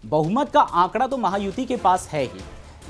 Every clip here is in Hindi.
बहुमत का आंकड़ा तो महायुति के पास है ही,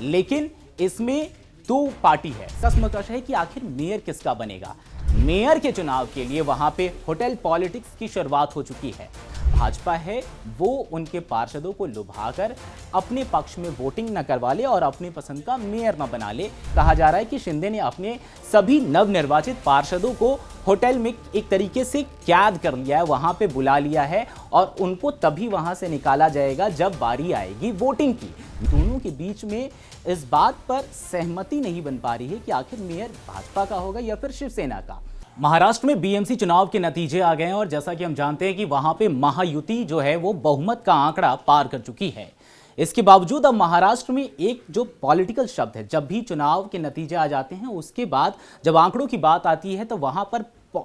लेकिन इसमें दो पार्टी है। सवाल है कि आखिर मेयर किसका बनेगा। मेयर के चुनाव के लिए वहां पे होटल पॉलिटिक्स की शुरुआत हो चुकी है। भाजपा है वो उनके पार्षदों को लुभाकर अपने पक्ष में वोटिंग न करवा ले और अपनी पसंद का मेयर न बना ले। कहा जा रहा है कि शिंदे ने अपने सभी नवनिर्वाचित पार्षदों को होटल में एक तरीके से कैद कर लिया है, वहां पे बुला लिया है और उनको तभी वहां से निकाला जाएगा जब बारी आएगी वोटिंग की। दोनों के बीच में इस बात पर सहमति नहीं बन पा रही है कि आखिर मेयर भाजपा का होगा या फिर शिवसेना का। महाराष्ट्र में बीएमसी चुनाव के नतीजे आ गए हैं और जैसा कि हम जानते हैं कि वहां पे महायुति जो है वो बहुमत का आंकड़ा पार कर चुकी है। इसके बावजूद अब महाराष्ट्र में एक जो पॉलिटिकल शब्द है, जब भी चुनाव के नतीजे आ जाते हैं उसके बाद जब आंकड़ों की बात आती है तो वहां पर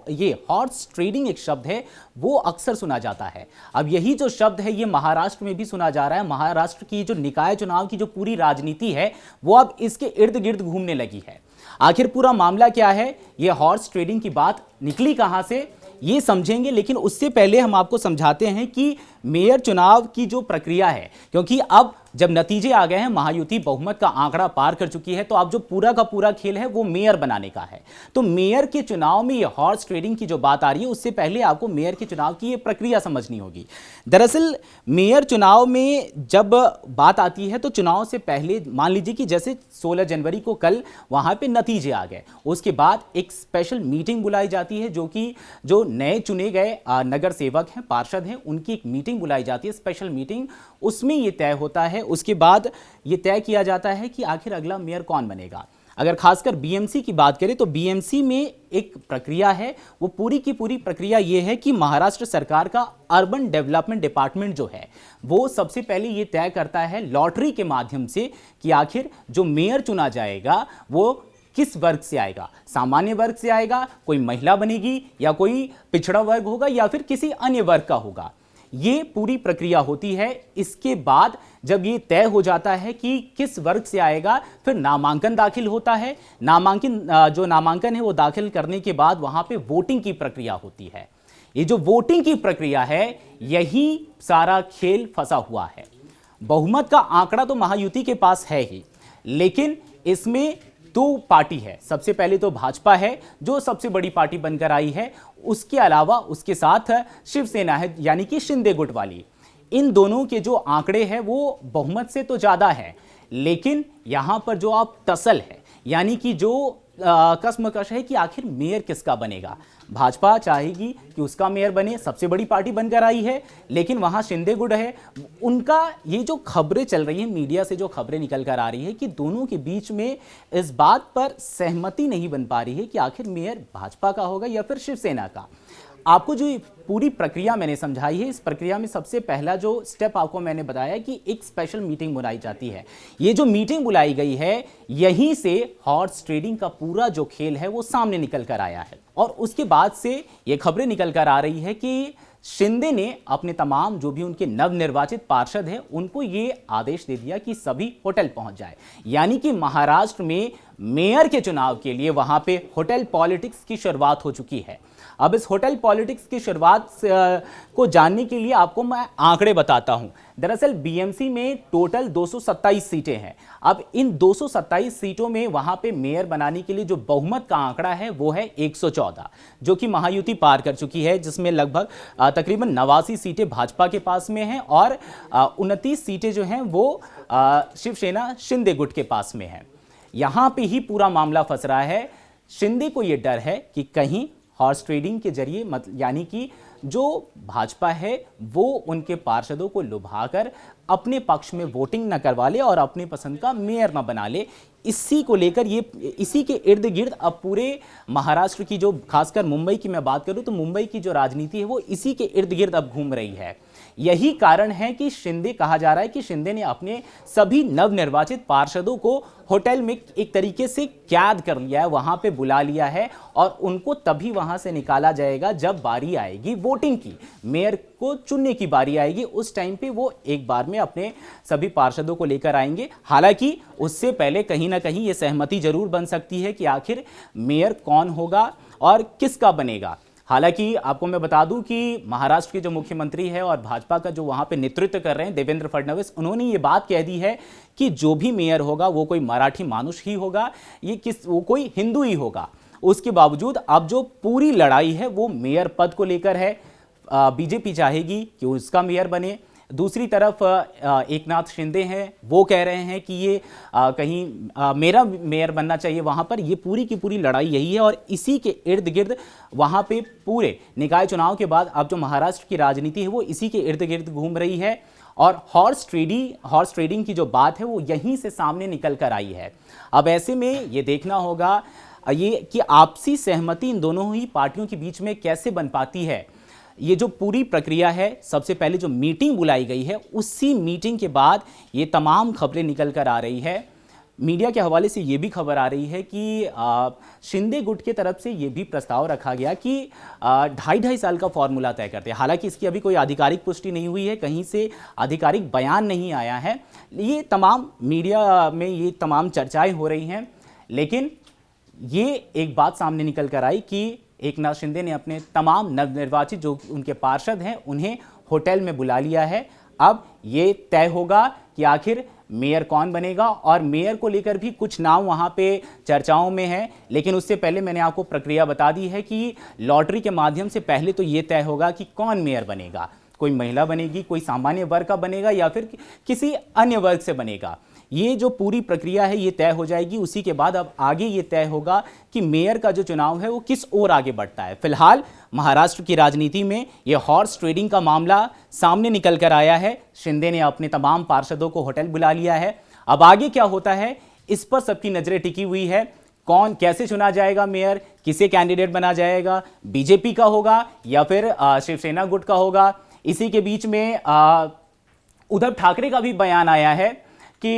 ये हॉर्स ट्रेडिंग एक शब्द है वो अक्सर सुना जाता है। अब यही जो शब्द है ये महाराष्ट्र में भी सुना जा रहा है। महाराष्ट्र की जो निकाय चुनाव की जो पूरी राजनीति है वो अब इसके इर्द गिर्द घूमने लगी है। आखिर पूरा मामला क्या है, ये हॉर्स ट्रेडिंग की बात निकली कहां से, ये समझेंगे। लेकिन उससे पहले हम आपको समझाते हैं कि मेयर चुनाव की जो प्रक्रिया है, क्योंकि अब जब नतीजे आ गए हैं, महायुति बहुमत का आंकड़ा पार कर चुकी है, तो अब जो पूरा का पूरा खेल है वो मेयर बनाने का है। तो मेयर के चुनाव में ये हॉर्स ट्रेडिंग की जो बात आ रही है, उससे पहले आपको मेयर के चुनाव की ये प्रक्रिया समझनी होगी। दरअसल मेयर चुनाव में जब बात आती है तो चुनाव से पहले मान लीजिए कि जैसे 16 जनवरी को कल वहां पे नतीजे आ गए, उसके बाद एक स्पेशल मीटिंग बुलाई जाती है, जो कि जो नए चुने गए नगर सेवक हैं, पार्षद हैं, उनकी एक मीटिंग बुलाई जाती है, स्पेशल मीटिंग। उसमें ये तय होता है, उसके बाद ये तय किया जाता है कि आखिर अगला मेयर कौन बनेगा। अगर खासकर बीएमसी की बात करें तो बीएमसी में एक प्रक्रिया है, वो पूरी की पूरी प्रक्रिया ये है कि महाराष्ट्र सरकार का अर्बन डेवलपमेंट डिपार्टमेंट जो है वो सबसे पहले ये तय करता है लॉटरी के माध्यम से कि आखिर जो मेयर चुना जाएगा वो किस वर्ग से आएगा। सामान्य वर्ग से आएगा, कोई महिला बनेगी, या कोई पिछड़ा वर्ग होगा, या फिर किसी अन्य वर्ग का होगा। ये पूरी प्रक्रिया होती है। इसके बाद जब ये तय हो जाता है कि किस वर्ग से आएगा, फिर नामांकन दाखिल होता है। जो नामांकन है वो दाखिल करने के बाद वहां पे वोटिंग की प्रक्रिया होती है। ये जो वोटिंग की प्रक्रिया है, यही सारा खेल फंसा हुआ है। बहुमत का आंकड़ा तो महायुति के पास है ही, लेकिन इसमें दो पार्टी है। सबसे पहले तो भाजपा है जो सबसे बड़ी पार्टी बनकर आई है, उसके अलावा उसके साथ शिवसेना है, यानी कि शिंदे गुट वाली। इन दोनों के जो आंकड़े हैं वो बहुमत से तो ज्यादा है, लेकिन यहां पर जो आप टसल है, यानी कि जो कसमकश है कि आखिर मेयर किसका बनेगा। भाजपा चाहेगी कि उसका मेयर बने, सबसे बड़ी पार्टी बनकर आई है, लेकिन वहां शिंदे गुट है। उनका ये जो खबरें चल रही हैं, मीडिया से जो खबरें निकल कर आ रही है कि दोनों के बीच में इस बात पर सहमति नहीं बन पा रही है कि आखिर मेयर भाजपा का होगा या फिर शिवसेना का। आपको जो पूरी प्रक्रिया मैंने समझाई है, इस प्रक्रिया में सबसे पहला जो स्टेप आपको मैंने बताया कि एक स्पेशल मीटिंग बुलाई जाती है। ये जो मीटिंग बुलाई गई है, यहीं से हॉर्स ट्रेडिंग का पूरा जो खेल है वो सामने निकल कर आया है। और उसके बाद से ये खबरें निकल कर आ रही है कि शिंदे ने अपने तमाम जो भी उनके नवनिर्वाचित पार्षद हैं उनको ये आदेश दे दिया कि सभी होटल पहुंच जाए। यानी कि महाराष्ट्र में मेयर के चुनाव के लिए वहां पे होटल पॉलिटिक्स की शुरुआत हो चुकी है। अब इस होटल पॉलिटिक्स की शुरुआत को जानने के लिए आपको मैं आंकड़े बताता हूं। दरअसल बीएमसी में टोटल 227 सीटें हैं। अब इन 227 सीटों में वहां पे मेयर बनाने के लिए जो बहुमत का आंकड़ा है वो है 114, जो कि महायुति पार कर चुकी है, जिसमें लगभग तकरीबन 89 सीटें भाजपा के पास में हैं और 29 सीटें जो हैं वो शिवसेना शिंदे गुट के पास में हैं। यहां पे ही पूरा मामला फंस रहा है। शिंदे को यह डर है कि कहीं हॉर्स ट्रेडिंग के जरिए यानी कि जो भाजपा है वो उनके पार्षदों को लुभाकर अपने पक्ष में वोटिंग न करवा ले और अपनी पसंद का मेयर न बना ले। इसी को लेकर इसी के इर्द गिर्द अब पूरे महाराष्ट्र की, जो खासकर मुंबई की मैं बात करूं तो मुंबई की जो राजनीति है वो इसी के इर्द गिर्द अब घूम रही है। यही कारण है कि शिंदे, कहा जा रहा है कि शिंदे ने अपने सभी नवनिर्वाचित पार्षदों को होटल में एक तरीके से कैद कर लिया है, वहां पे बुला लिया है और उनको तभी वहां से निकाला जाएगा जब बारी आएगी वोटिंग की, मेयर को चुनने की बारी आएगी। उस टाइम पे वो एक बार में अपने सभी पार्षदों को लेकर आएंगे। हालांकि उससे पहले कहीं ना कहीं ये सहमति जरूर बन सकती है कि आखिर मेयर कौन होगा और किसका बनेगा। हालांकि आपको मैं बता दूं कि महाराष्ट्र के जो मुख्यमंत्री है और भाजपा का जो वहां पे नेतृत्व कर रहे हैं देवेंद्र फडणवीस, उन्होंने ये बात कह दी है कि जो भी मेयर होगा वो कोई मराठी मानुष ही होगा, वो कोई हिंदू ही होगा। उसके बावजूद अब जो पूरी लड़ाई है वो मेयर पद को लेकर है। बीजेपी चाहेगी कि उसका मेयर बने। दूसरी तरफ एकनाथ शिंदे हैं, वो कह रहे हैं कि ये कहीं मेरा मेयर बनना चाहिए वहाँ पर। ये पूरी की पूरी लड़ाई यही है और इसी के इर्द गिर्द वहाँ पे पूरे निकाय चुनाव के बाद अब जो महाराष्ट्र की राजनीति है वो इसी के इर्द गिर्द घूम रही है। और हॉर्स ट्रेडिंग की जो बात है वो यहीं से सामने निकल कर आई है। अब ऐसे में ये देखना होगा ये कि आपसी सहमति इन दोनों ही पार्टियों के बीच में कैसे बन पाती है। ये जो पूरी प्रक्रिया है, सबसे पहले जो मीटिंग बुलाई गई है, उसी मीटिंग के बाद ये तमाम खबरें निकल कर आ रही है। मीडिया के हवाले से ये भी खबर आ रही है कि शिंदे गुट की तरफ से ये भी प्रस्ताव रखा गया कि 2.5 साल का फॉर्मूला तय करते हैं। हालांकि इसकी अभी कोई आधिकारिक पुष्टि नहीं हुई है, कहीं से आधिकारिक बयान नहीं आया है। ये तमाम मीडिया में ये तमाम चर्चाएं हो रही हैं, लेकिन ये एक बात सामने निकल कर आई कि एकनाथ शिंदे ने अपने तमाम नवनिर्वाचित जो उनके पार्षद हैं उन्हें होटल में बुला लिया है। अब ये तय होगा कि आखिर मेयर कौन बनेगा, और मेयर को लेकर भी कुछ नाम वहां पे चर्चाओं में है। लेकिन उससे पहले मैंने आपको प्रक्रिया बता दी है कि लॉटरी के माध्यम से पहले तो ये तय होगा कि कौन मेयर बनेगा। कोई महिला बनेगी, कोई सामान्य वर्ग का बनेगा या फिर किसी अन्य वर्ग से बनेगा। ये जो पूरी प्रक्रिया है ये तय हो जाएगी। उसी के बाद अब आगे ये तय होगा कि मेयर का जो चुनाव है वो किस ओर आगे बढ़ता है। फिलहाल महाराष्ट्र की राजनीति में ये हॉर्स ट्रेडिंग का मामला सामने निकल कर आया है। शिंदे ने अपने तमाम पार्षदों को होटल बुला लिया है। अब आगे क्या होता है इस पर सबकी नजरें टिकी हुई है। कौन कैसे चुना जाएगा मेयर, किसे कैंडिडेट बना जाएगा, बीजेपी का होगा या फिर शिवसेना गुट का होगा। इसी के बीच में उद्धव ठाकरे का भी बयान आया है कि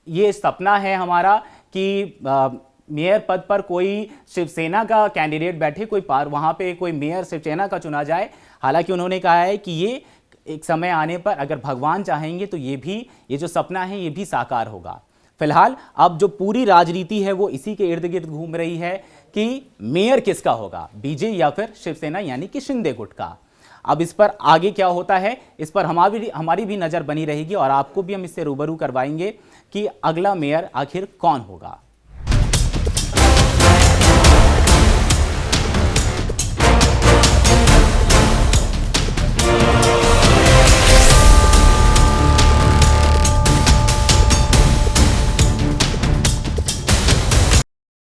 ये सपना है हमारा कि मेयर पद पर कोई शिवसेना का कैंडिडेट बैठे, कोई वहां पे कोई मेयर शिवसेना का चुना जाए। हालांकि उन्होंने कहा है कि ये एक समय आने पर अगर भगवान चाहेंगे तो ये जो सपना है ये भी साकार होगा। फिलहाल अब जो पूरी राजनीति है वो इसी के इर्द गिर्द घूम रही है कि मेयर किसका होगा, बीजे या फिर शिवसेना यानी कि शिंदे गुट का। अब इस पर आगे क्या होता है इस पर हमारी भी नजर बनी रहेगी और आपको भी हम इससे रूबरू करवाएंगे कि अगला मेयर आखिर कौन होगा।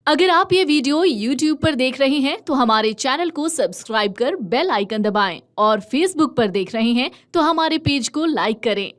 अगर आप ये वीडियो YouTube पर देख रहे हैं तो हमारे चैनल को सब्सक्राइब कर बेल आइकन दबाएं और Facebook पर देख रहे हैं तो हमारे पेज को लाइक करें।